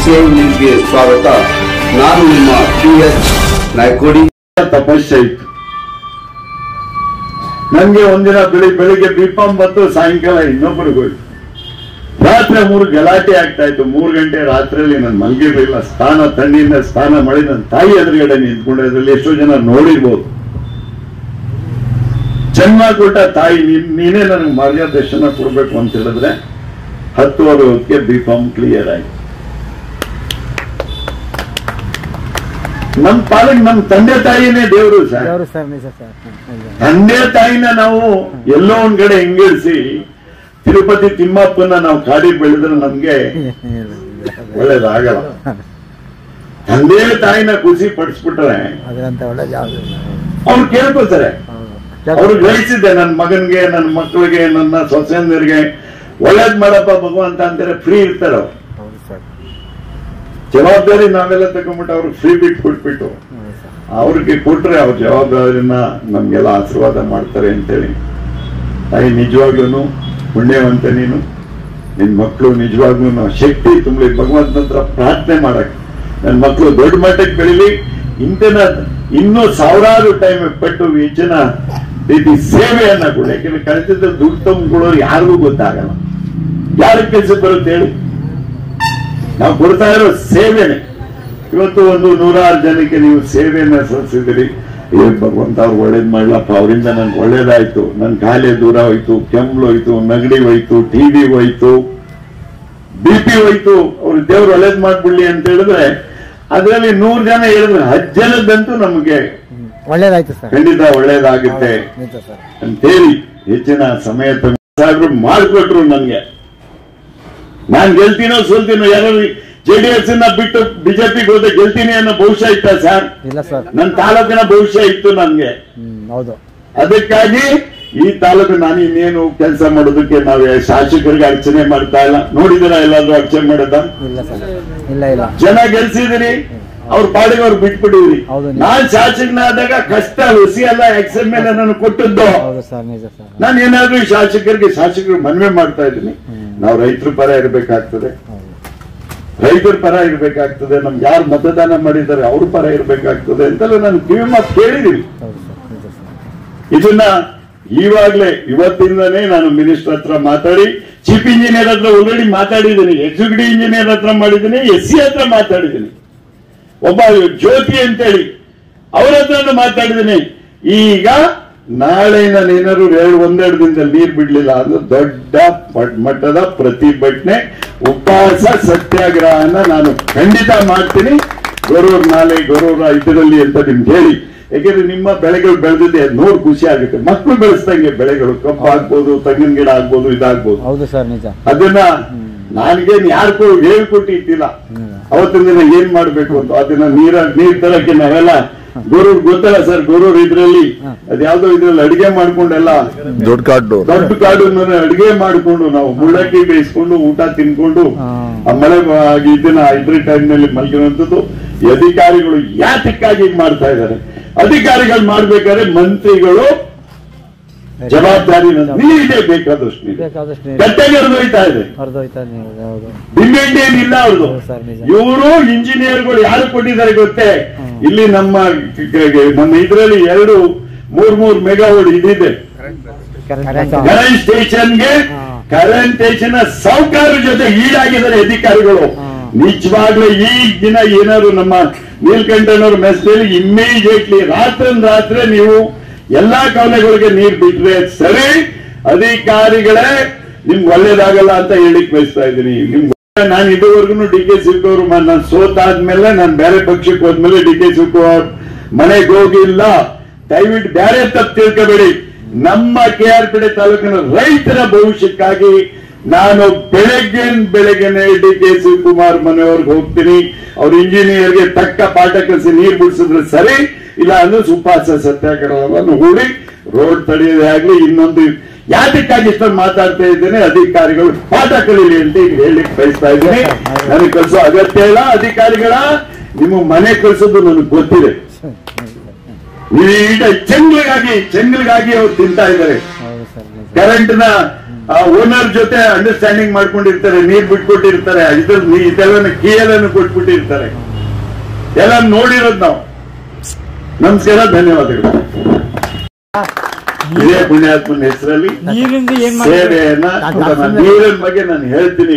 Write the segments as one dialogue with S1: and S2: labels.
S1: Save ನ್ಯೂಸ್ಗೆ ಸ್ವಾಗತ. ನಾನು ನಿಮ್ಮ PS ನಾಯ್ಕೋಡಿ.
S2: ತಪಸ್ಸೆ ಇತ್ತು ನನ್ಗೆ. ಒಂದಿನ ಬೆಳಿಗ್ಗೆ ಬಿಪಾಂ ಬಂತು, ಸಾಯಂಕಾಲ ಇನ್ನೊಬ್ಬರಿಗೆ ಹೋಯ್ತು. ರಾತ್ರಿ 3 ಗಲಾಟೆ ಆಗ್ತಾ ಇತ್ತು. 3 ಗಂಟೆ ರಾತ್ರಿಯಲ್ಲಿ ನಾನು ಮಲಗಿರ್ಲಿಲ್ಲ. ತಣ್ಣಿಯಿಂದ ಸ್ನಾನ ಮಾಡಿ ನನ್ನ ತಾಯಿ ಎದುರುಗಡೆ ನಿಂತ್ಕೊಂಡಿದ್ರಲ್ಲಿ ಎಷ್ಟೋ ಜನ ನೋಡಿರ್ಬೋದು. ಜನ್ಮ ಕೊಟ್ಟ ತಾಯಿ, ನೀನೇ ನನಗೆ ಮಾರ್ಗದರ್ಶನ ಕೊಡ್ಬೇಕು ಅಂತ ಹೇಳಿದ್ರೆ 10 ಹೊತ್ತಿಗೆ ಬಿಪಾಂ ಕ್ಲಿಯರ್ ಆಯ್ತು. ನಮ್ ಪಾಲಿಗೆ ನಮ್ ತಂದೆ ತಾಯಿನೇ ದೇವರು ಸರ್. ತಂದೆ ತಾಯಿನ ನಾವು ಎಲ್ಲೋ ಒಂದ್ ಕಡೆ ಹೆಂಗಿಳಿಸಿ ತಿರುಪತಿ ತಿಮ್ಮಪ್ಪನ ನಾವು ಕಾಡಿ ಬೆಳೆದ್ರೆ ನಮ್ಗೆ ಒಳ್ಳೇದಾಗಲ್ಲ. ತಂದೆ ತಾಯಿನ ಖುಷಿ ಪಡಿಸ್ಬಿಟ್ರೆ ಅವ್ರು ಕೇಳ್ಕೊತಾರೆ. ಅವ್ರು ಗ್ರಹಿಸಿದ್ದೆ, ನನ್ನ ಮಗನ್ಗೆ, ನನ್ನ ಮಕ್ಕಳಿಗೆ, ನನ್ನ ಸೊಸೆಯಂದಿರಿಗೆ ಒಳ್ಳೇದ್ ಮಾಡಪ್ಪ ಭಗವಂತ ಅಂತಾರೆ. ಫ್ರೀ ಇರ್ತಾರ ಅವ್ರು. ಜವಾಬ್ದಾರಿ ನಾವೆಲ್ಲ ತಗೊಂಡ್ಬಿಟ್ಟು ಅವ್ರಿಗೆ ಫ್ರೀ ಬಿಟ್ಟು ಕೊಟ್ಬಿಟ್ಟು ಅವ್ರಿಗೆ ಕೊಟ್ರೆ ಅವ್ರ ಜವಾಬ್ದಾರಿನ ನಮ್ಗೆಲ್ಲ ಆಶೀರ್ವಾದ ಮಾಡ್ತಾರೆ ಅಂತೇಳಿ. ತಾಯಿ ನಿಜವಾಗ್ಲೂ ಪುಣ್ಯವಂತ ನೀನು. ನಿನ್ ಮಕ್ಕಳು ನಿಜವಾಗ್ಲೂ ಶಕ್ತಿ ತುಂಬಲಿ. ಭಗವಂತನ ಹತ್ರ ಪ್ರಾರ್ಥನೆ ಮಾಡಕ್ ನನ್ನ ಮಕ್ಕಳು ದೊಡ್ಡ ಮಟ್ಟಕ್ಕೆ ಬೆಳಿಲಿ. ಇನ್ನೂ ಸಾವಿರಾರು ಟೈಮ್ ಪಟ್ಟು ಹೆಚ್ಚಿನ ರೀತಿ ಸೇವೆಯನ್ನ ಕೊಡಿ. ಯಾಕಂದ್ರೆ ಕಳಿಸಿದ ದುಡ್ಡು ತಂದ್ಕೊಳ್ಳೋರು ಯಾರಿಗೂ ಗೊತ್ತಾಗಲ್ಲ. ಯಾರಿಗೆ ಕೆಲಸ ಬರುತ್ತೆ ಹೇಳಿ? ನಾವು ಕೊಡ್ತಾ ಇರೋ ಸೇವೆನೆ. ಇವತ್ತು ಒಂದು 100 ಜನಕ್ಕೆ ನೀವು ಸೇವೆಯನ್ನ ಸಲ್ಲಿಸಿದಿರಿ. ಭಗವಂತ ಅವ್ರು ಒಳ್ಳೇದ್ ಮಾಡ್ಲಪ್ಪ, ಅವರಿಂದ ನನ್ಗೆ ಒಳ್ಳೇದಾಯ್ತು, ನನ್ ಕಾಲೇ ದೂರ ಹೋಯ್ತು, ಕೆಮ್ಮಲು ಹೋಯ್ತು, ನೆಗಡಿ ಹೋಯ್ತು, TB ಹೋಯ್ತು, BP ಹೋಯ್ತು, ಅವ್ರು ದೇವ್ರು ಒಳ್ಳೇದ್ ಮಾಡ್ಬಿಡ್ಲಿ ಅಂತ ಹೇಳಿದ್ರೆ ಅದರಲ್ಲಿ 100 ಜನ ಹೇಳಿದ್ರೆ 10 ಜನದಂತೂ ನಮಗೆ
S3: ಒಳ್ಳೇದಾಯ್ತು ಸರ್,
S2: ಖಂಡಿತ ಒಳ್ಳೇದಾಗುತ್ತೆ ಅಂತೇಳಿ ಹೆಚ್ಚಿನ ಸಮಯ ಮಾಡ್ಕೊಟ್ರು. ನನ್ಗೆ ನಾನ್ ಗೆಲ್ತೀನೋ ಸೋಲ್ತೀನೋ, ಯಾರು JDS ಬಿಟ್ಟು ಬಿಜೆಪಿಗೆ ಹೋದ ಗೆಲ್ತೀನಿ ಅನ್ನೋ ಭವಿಷ್ಯ ಇತ್ತ ಸರ್?
S3: ಇಲ್ಲ ಸರ್.
S2: ನನ್ನ ತಾಲೂಕಿನ ಭವಿಷ್ಯ ಇತ್ತು ನನ್ಗೆ.
S3: ಹೌದು.
S2: ಅದಕ್ಕಾಗಿ ಈ ತಾಲೂಕು ನಾನು ಇನ್ನೇನು ಕೆಲಸ ಮಾಡೋದಕ್ಕೆ ನಾವು ಶಾಸಕರಿಗೆ ಅರ್ಚನೆ ಮಾಡ್ತಾ ಇಲ್ಲ. ನೋಡಿದಿರ ಎಲ್ಲಾದ್ರೂ ಅರ್ಚನೆ ಮಾಡೋದ?
S3: ಇಲ್ಲ.
S2: ಜನ ಗೆಲ್ಸಿದಿರಿ, ಅವ್ರ ಪಾಡಿಗೆ ಅವ್ರು ಬಿಟ್ಬಿಟ್ಟಿದ್ರಿ. ನಾನ್ ಶಾಸಕನಾದಾಗ ಕಷ್ಟ ಹುಸಿ ಎಲ್ಲ XML ನಾನು ಕೊಟ್ಟದ್ದು. ನಾನು ಏನಾದ್ರೂ ಶಾಸಕರು ಮನವಿ ಮಾಡ್ತಾ ಇದ್ದೀನಿ. ನಾವು ರೈತರ ಪರ ಇರ್ಬೇಕಾಗ್ತದೆ, ರೈತರ ಪರ ಇರ್ಬೇಕಾಗ್ತದೆ, ನಮ್ಗೆ ಯಾರು ಮತದಾನ ಮಾಡಿದ್ದಾರೆ ಅವ್ರ ಪರ ಇರ್ಬೇಕಾಗ್ತದೆ ಅಂತೆಲ್ಲ ನಾನು ಕಿವಿ ಮಾತು ಕೇಳಿದೀನಿ. ಇದನ್ನ ಈವಾಗ್ಲೇ ಇವತ್ತಿಂದನೇ ನಾನು ಮಿನಿಸ್ಟರ್ ಹತ್ರ ಮಾತಾಡಿ, ಚೀಫ್ ಇಂಜಿನಿಯರ್ ಹತ್ರ ಆಲ್ರೆಡಿ ಮಾತಾಡಿದ್ದೀನಿ, ಎಕ್ಸಿಕ್ಯೂಟಿವ್ ಇಂಜಿನಿಯರ್ ಹತ್ರ ಮಾಡಿದ್ದೀನಿ, SC ಹತ್ರ ಮಾತಾಡಿದ್ದೀನಿ, ಒಬ್ಬ ಜ್ಯೋತಿ ಅಂತೇಳಿ ಅವ್ರ ಹತ್ರ ಮಾತಾಡಿದ್ದೀನಿ. ಈಗ ನಾಳೆ ನಾನೇನಾದ್ರು 1-2 ದಿನದಲ್ಲಿ ನೀರು ಬಿಡ್ಲಿಲ್ಲ ಅಂದ್ರೆ ದೊಡ್ಡ ಮಟ್ಟದ ಪ್ರತಿಭಟನೆ, ಉಪವಾಸ, ಸತ್ಯಾಗ್ರಹನ ನಾನು ಖಂಡಿತ ಮಾಡ್ತೀನಿ. ಗೌರವ ಇದರಲ್ಲಿ ಅಂತ ನಿಮ್ಗೆ ಹೇಳಿ. ಯಾಕೆಂದ್ರೆ ನಿಮ್ಮ ಬೆಳೆಗಳು ಬೆಳೆದಿದೆ ನೋಡಿ ಖುಷಿ ಆಗುತ್ತೆ. ಮಕ್ಕಳು ಬೆಳೆಸ್ದಂಗೆ ಬೆಳೆಗಳು, ಕಬ್ಬು ಆಗ್ಬೋದು, ತೆಂಗಿನ ಗಿಡ ಆಗ್ಬೋದು, ಇದಾಗ್ಬೋದು.
S3: ಹೌದು ಸರ್, ನಿಜ.
S2: ಅದನ್ನ ನನಗೇನು ಯಾರಿಗೂ ಹೇಳ್ಕೊಟ್ಟು ಇಟ್ಟಿಲ್ಲ. ಅವತ್ತಿನ ದಿನ ಏನ್ ಮಾಡ್ಬೇಕು ಅಂತ ಅದನ್ನ ನೀರ್ ತರಕ್ಕೆ ನಾವೆಲ್ಲ ಗೋರೂರ್ ಗೊತ್ತಲ್ಲ ಸರ್, ಗೋರೂರ್ ಇದ್ರಲ್ಲಿ ಅದ್ಯಾವ್ದೋ ಇದ್ರಲ್ಲಿ ಅಡಿಗೆ ಮಾಡ್ಕೊಂಡೆಲ್ಲ ದೊಡ್ಡ ಕಾಡು ಅಡಿಗೆ ಮಾಡ್ಕೊಂಡು ನಾವು ಮುಳ್ಳಕ್ಕಿ ಬೇಯಿಸ್ಕೊಂಡು ಊಟ ತಿನ್ಕೊಂಡು ಆ ಮಳೆ ಇದನ್ನ ಇದ್ರ ಟೈಮ್ ನಲ್ಲಿ ಮಲ್ಗಿರುವಂತದ್ದು. ಅಧಿಕಾರಿಗಳು ಯಾತಕ್ಕಾಗಿ ಮಾಡ್ತಾ ಇದ್ದಾರೆ? ಅಧಿಕಾರಿಗಳು ಮಾಡ್ಬೇಕಾದ್ರೆ ಮಂತ್ರಿಗಳು ಜವಾಬ್ದಾರಿ ನೀರಿದೆ ಬೇಕಾದಷ್ಟು ಕಟ್ಟೆಗೆ ಹರಿದೋಯ್ತಾ ಇದೆ. ಡಿಮ್ಯಾಂಡ್ ಏನಿಲ್ಲ ಅವ್ರದ್ದು. ಇವರು ಇಂಜಿನಿಯರ್ಗಳು ಯಾರು ಕೊಟ್ಟಿದ್ದಾರೆ ಗೊತ್ತೇ? ಇಲ್ಲಿ ನಮ್ಮ ಇದ್ರಲ್ಲಿ 2-3 ಮೆಗಾವಾಟ್ ಇದಿದೆ ಕರೆಂಟ್ ಸ್ಟೇಷನ್ಗೆ. ಕರೆಂಟ್ ಸ್ಟೇಷನ್ ಸಾಹುಕಾರ ಜೊತೆ ಈಡಾಗಿದ್ದಾರೆ ಅಧಿಕಾರಿಗಳು. ನಿಜವಾಗ್ಲೂ ಈ ದಿನ ಏನಾದ್ರು ನಮ್ಮ ನೀಲ್ಕಂಠನವ್ರ ಮೆಸ್ಸಲ್ಲಿ ಇಮ್ಮಿಡಿಯೇಟ್ಲಿ ರಾತ್ರಿ ನೀವು ಎಲ್ಲಾ ಕಾಲಗಳಿಗೆ ನೀರು ಬಿಟ್ರೆ ಸರಿ. ಅಧಿಕಾರಿಗಳೇ ನಿಮ್ಗೆ ಒಳ್ಳೇದಾಗಲ್ಲ ಅಂತ ಹೇಳಿಕ್ ಬಯಸ್ತಾ ಇದ್ದೀನಿ. ನಾನು ಇದುವರೆಗೂ DK ಶಿವಕುಮಾರ್ ನಾನು ಸೋತಾದ್ಮೇಲೆ ನಾನು ಬೇರೆ ಪಕ್ಷಕ್ಕೆ ಹೋದ್ಮೇಲೆ DK ಶಿವಕುಮಾರ್ ಮನೆಗೆ ಹೋಗಿಲ್ಲ. ದಯವಿಟ್ಟು ಬೇರೆ ತಪ್ಪು ತಿಳ್ಕೋಬೇಡಿ. ನಮ್ಮ KRPD ತಾಲೂಕಿನ ರೈತರ ಭವಿಷ್ಯಕ್ಕಾಗಿ ನಾನು ಬೆಳಗ್ಗೆನೆ DK ಶಿವಕುಮಾರ್ ಮನೆಯವ್ರಿಗೆ ಹೋಗ್ತೀನಿ. ಅವ್ರ ಇಂಜಿನಿಯರ್ಗೆ ತಕ್ಕ ಪಾಠ ಕಲಿಸಿ ನೀರು ಬಿಡಿಸಿದ್ರೆ ಸರಿ, ಇಲ್ಲ ಅಂದ್ರೆ ಉಪವಾಸ ಸತ್ಯಾಗ್ರಹವನ್ನು ಹೂಡಿ ರೋಡ್ ತಡೆಯೋದೇ ಆಗ್ಲಿ. ಇನ್ನೊಂದು ಯಾತಕ್ಕಾಗಿ ಇಷ್ಟೊಂದು ಮಾತಾಡ್ತಾ ಇದ್ದೇನೆ, ಅಧಿಕಾರಿಗಳು ಪಾಠ ಕಲೀಲಿ ಅಂತ ಈಗ ಹೇಳಿಕ್ ಬಯಸ್ತಾ ಇದ್ದೀನಿ. ನನಗೆ ಕಳಿಸೋ ಅಗತ್ಯ ಇಲ್ಲ. ಅಧಿಕಾರಿಗಳ ನಿಮ್ಮ ಮನೆ ಕಳಿಸೋದು ನನಗೆ ಗೊತ್ತಿದೆ. ಈಗ ಚೆಂಗ್ಲಿಗಾಗಿ ಅವ್ರು ತಿಂತಾ ಇದ್ದಾರೆ. ಕರೆಂಟ್ ನ ಆ ಓನರ್ ಜೊತೆ ಅಂಡರ್ಸ್ಟ್ಯಾಂಡಿಂಗ್ ಮಾಡ್ಕೊಂಡಿರ್ತಾರೆ, ನೀರ್ ಬಿಟ್ಕೊಟ್ಟಿರ್ತಾರೆ, ಇದೆಲ್ಲ ಕೀಯಲನ್ನು ಕೊಟ್ಬಿಟ್ಟಿರ್ತಾರೆ. ಎಲ್ಲ ನೋಡಿರೋದು ನಾವು. ನಮಸ್ಕಾರ, ಧನ್ಯವಾದಗಳು. ಇದೇ ಪುಣ್ಯಾತ್ಮನ ಹೆಸರಲ್ಲಿ ಸೇವೆಯನ್ನ ನೀರಿನ ಬಗ್ಗೆ ನಾನು ಹೇಳ್ತೀನಿ.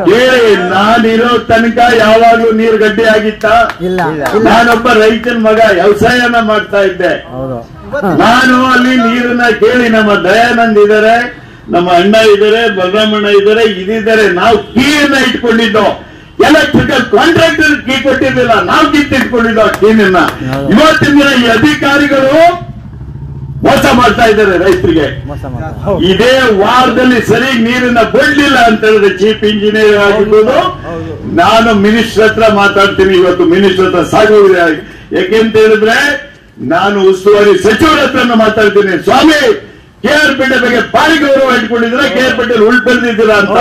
S2: ಕೇಳಿ, ನಾನಿರೋ ತನಕ ಯಾವಾಗ್ಲೂ ನೀರು ಗಡ್ಡೆ ಆಗಿತ್ತ? ನಾನೊಬ್ಬ ರೈತನ ಮಗ, ವ್ಯವಸಾಯನ ಮಾಡ್ತಾ ಇದ್ದೆ. ನಾನು ಅಲ್ಲಿ ನೀರನ್ನ ಕೇಳಿ, ನಮ್ಮ ದಯಾನಂದ್ ಇದ್ದಾರೆ, ನಮ್ಮ ಅಣ್ಣ ಇದ್ದಾರೆ, ಬಲರಾಮಣ್ಣ ಇದ್ದಾರೆ, ಇದಿದ್ದಾರೆ. ನಾವು ಕೀಯನ್ನ ಇಟ್ಕೊಂಡಿದ್ದೋ, ಎಲೆಕ್ಟ್ರಿಕಲ್ ಕಾಂಟ್ರಾಕ್ಟರ್ ಕೀ ಕೊಟ್ಟಿರ್ಲಿಲ್ಲ, ನಾವು ಕಿತ್ತಿಟ್ಕೊಂಡಿದ್ದೋ ಕೀನನ್ನ. ಇವತ್ತಿನ ದಿನ ಈ ಅಧಿಕಾರಿಗಳು ಮೋಸ ಮಾಡ್ತಾ ಇದ್ದಾರೆ ರೈತರಿಗೆ. ಇದೇ ವಾರದಲ್ಲಿ ಸರಿ ನೀರನ್ನ ಬಿಡ್ಲಿಲ್ಲ ಅಂತ ಹೇಳಿದ್ರೆ ಚೀಫ್ ಇಂಜಿನಿಯರ್ ಆಗಿರ್ಬೋದು, ನಾನು ಮಿನಿಸ್ಟರ್ ಹತ್ರ ಮಾತಾಡ್ತೀನಿ. ಇವತ್ತು ಮಿನಿಸ್ಟರ್ ಹತ್ರ ಸಾಗೋಗಿದೆ. ಯಾಕೆಂತ ಹೇಳಿದ್ರೆ ನಾನು ಉಸ್ತುವಾರಿ ಸಚಿವರ ಹತ್ರ ಮಾತಾಡ್ತೀನಿ. ಸ್ವಾಮಿ, KR ಪೇಟೆ ಬಗ್ಗೆ ಭಾರಿ ಗೌರವ ಇಟ್ಕೊಂಡಿದ್ರೆ KR ಪೇಟೆಯಲ್ಲಿ ಉಳ್ಪೆಳ್ದಿದ್ದೀರಾ ಅಂತ,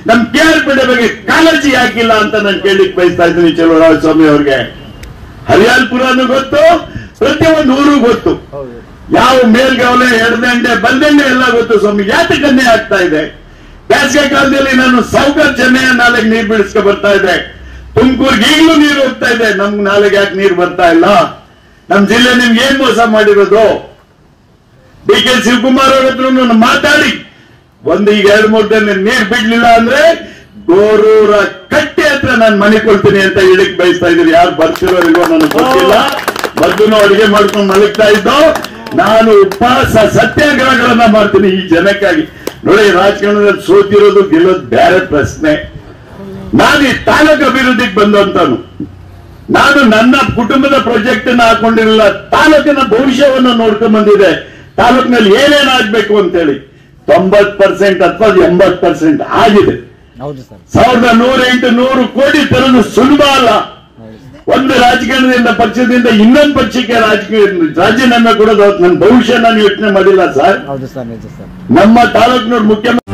S2: ನಮ್ KR ಪೇಟೆ ಬಗ್ಗೆ ಕಾಳಜಿ ಯಾಕಿಲ್ಲ ಅಂತ ನಾನು ಕೇಳಲಿಕ್ಕೆ ಬಯಸ್ತಾ ಇದ್ದೀನಿ ಚಲುವರಾಜ ಸ್ವಾಮಿ ಅವ್ರಿಗೆ. ಹರಿಯಾಲ್ಪುರನು ಗೊತ್ತು, ಪ್ರತಿಯೊಂದು ಊರು ಗೊತ್ತು, ಯಾವ ಮೇಲ್ಗಾವಲೆ, ಎಡದಂಡೆ, ಬಲ್ದಂಡೆ ಎಲ್ಲ ಗೊತ್ತು ಸ್ವಾಮಿ. ಯಾಕೆ ಕನ್ನೆ ಆಗ್ತಾ ಇದೆ? ಬೇಸಿಗೆ ಕಾಲದಲ್ಲಿ ನಾನು ಸಾವುಕಾರ ಚೆನ್ನೈಯ ನಾಲೆಗೆ ನೀರು ಬಿಡಿಸ್ಕೊ ಬರ್ತಾ ಇದೆ. ತುಮಕೂರ್ಗೆ ಈಗಲೂ ನೀರು ಹೋಗ್ತಾ ಇದೆ. ನಮ್ ನಾಲೆಗೆ ಯಾಕೆ ನೀರು ಬರ್ತಾ ಇಲ್ಲ? ನಮ್ ಜಿಲ್ಲೆ ನಿಮ್ಗೆ ಏನ್ ಮೋಸ ಮಾಡಿರೋದು? DK ಶಿವಕುಮಾರ್ ಅವ್ರ ಹತ್ರ ಮಾತಾಡಿ, ಈಗ 2-3 ದಿನ ನೀರು ಬಿಡ್ಲಿಲ್ಲ ಅಂದ್ರೆ ಗೋರೂರ ಕಟ್ಟೆ ಹತ್ರ ನಾನು ಮನೆ ಕೊಡ್ತೀನಿ ಅಂತ ಹೇಳಿಕ್ ಬಯಸ್ತಾ ಇದ್ದೀರಿ. ಯಾರು ಬರ್ತಿರೋ ಇಲ್ವೋ ನನಗೆ ಗೊತ್ತಿಲ್ಲ. ಮೊದಲು ಅಡಿಗೆ ಮಾಡ್ಕೊಂಡು ಮಲಗ್ತಾ ಇದ್ದೋ, ನಾನು ಉಪವಾಸ ಸತ್ಯಾಗ್ರಹಗಳನ್ನ ಮಾಡ್ತೀನಿ ಈ ಜನಕ್ಕಾಗಿ. ನೋಡಿ, ರಾಜಕಾರಣದಲ್ಲಿ ಸೋತಿರೋದು ಗೆಲ್ಲೋದು ಬೇರೆ ಪ್ರಶ್ನೆ. ನಾನು ಈ ತಾಲೂಕು ಅಭಿವೃದ್ಧಿಗೆ ಬಂದಂತಾನು, ನಾನು ನನ್ನ ಕುಟುಂಬದ ಪ್ರಾಜೆಕ್ಟ್ ಅನ್ನ ಹಾಕೊಂಡಿರಲಿಲ್ಲ, ತಾಲೂಕಿನ ಭವಿಷ್ಯವನ್ನು ನೋಡ್ಕೊಂಡ್ ಬಂದಿದೆ. ತಾಲೂಕಿನಲ್ಲಿ ಏನೇನಾಗಬೇಕು ಅಂತೇಳಿ 90% ಅಥವಾ 80% ಆಗಿದೆ. 1108 ಕೋಟಿ ತರೋದು ಸುಲಭ ಅಲ್ಲ. ಒಂದು ರಾಜಕಾರಣದಿಂದ ಪಕ್ಷದಿಂದ ಇನ್ನೊಂದು ಪಕ್ಷಕ್ಕೆ ರಾಜೀನಾಮೆ ಕೊಡೋದು ನನ್ನ ಭವಿಷ್ಯ ನಾನು ಯೋಚನೆ ಮಾಡಿಲ್ಲ ಸರ್. ನಮ್ಮ ತಾಲೂಕಿನವ್ರು ಮುಖ್ಯಮಂತ್ರಿ